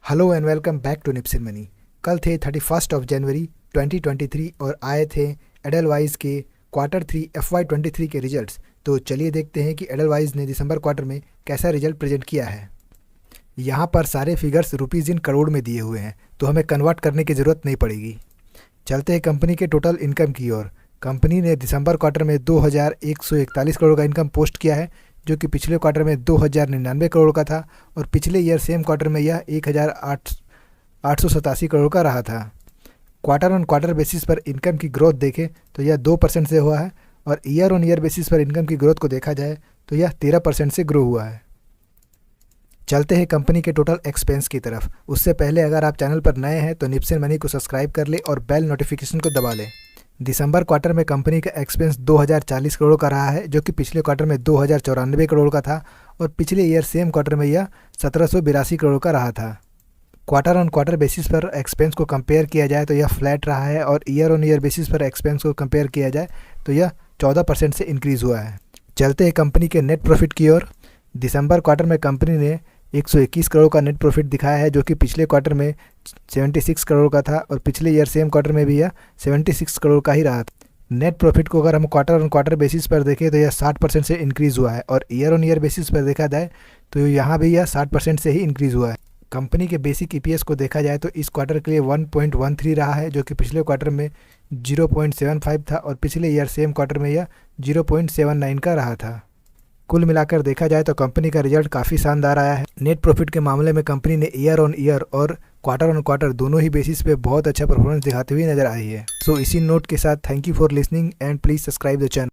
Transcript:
Hello and welcome back to Nips in money. कल थे 31 जनवरी 2023 और आए थे एडलवाइज के Q3 FY23 के रिजल्ट्स। तो चलिए देखते हैं कि एडलवाइज ने दिसंबर क्वार्टर में कैसा रिजल्ट प्रेजेंट किया है। यहाँ पर सारे फिगर्स रुपीज़ इन करोड़ में दिए हुए हैं, तो हमें कन्वर्ट करने की ज़रूरत नहीं पड़ेगी। चलते हैं कंपनी के टोटल इनकम की ओर। कंपनी ने दिसंबर क्वार्टर में 2141 करोड़ का इनकम पोस्ट किया है, जो कि पिछले क्वार्टर में 2099 करोड़ का था और पिछले ईयर सेम क्वार्टर में यह 1887 करोड़ का रहा था। क्वार्टर ऑन क्वार्टर बेसिस पर इनकम की ग्रोथ देखें तो यह 2% से हुआ है और ईयर ऑन ईयर बेसिस पर इनकम की ग्रोथ को देखा जाए तो यह 13% से ग्रो हुआ है। चलते हैं कंपनी के टोटल एक्सपेंस की तरफ। उससे पहले अगर आप चैनल पर नए हैं तो निप्स इन मनी को सब्सक्राइब कर ले और बेल नोटिफिकेशन को दबा लें। दिसंबर क्वार्टर में कंपनी का एक्सपेंस 2040 करोड़ का रहा है, जो कि पिछले क्वार्टर में 2094 करोड़ का था और पिछले ईयर सेम क्वार्टर में यह 1782 करोड़ का रहा था। क्वार्टर ऑन क्वार्टर बेसिस पर एक्सपेंस को कंपेयर किया जाए तो यह फ्लैट रहा है और ईयर ऑन ईयर बेसिस पर एक्सपेंस को कंपेयर किया जाए तो यह 14% से इंक्रीज़ हुआ है। चलते हैं कंपनी के नेट प्रॉफिट की ओर। दिसंबर क्वार्टर में कंपनी ने 121 करोड़ का नेट प्रॉफिट दिखाया है, जो कि पिछले क्वार्टर में 76 करोड़ का था और पिछले ईयर सेम क्वार्टर में भी यह 76 करोड़ का ही रहा था। नेट प्रॉफिट को अगर हम क्वार्टर ऑन क्वार्टर बेसिस पर देखें तो यह 60% से इंक्रीज़ हुआ है और ईयर ऑन ईयर बेसिस पर देखा जाए तो यहाँ भी यह 60% से ही इंक्रीज़ हुआ है। कंपनी के बेसिक ईपीएस को देखा जाए तो इस क्वार्टर के लिए 1.13 रहा है, जो कि पिछले क्वार्टर में 0.75 था और पिछले ईयर सेम क्वार्टर में यह 0.79 का रहा था। कुल मिलाकर देखा जाए तो कंपनी का रिजल्ट काफ़ी शानदार आया है। नेट प्रॉफिट के मामले में कंपनी ने ईयर ऑन ईयर और क्वार्टर ऑन क्वार्टर दोनों ही बेसिस पे बहुत अच्छा परफॉर्मेंस दिखाते हुए नजर आई है। सो इसी नोट के साथ thank you for listening and please subscribe the channel.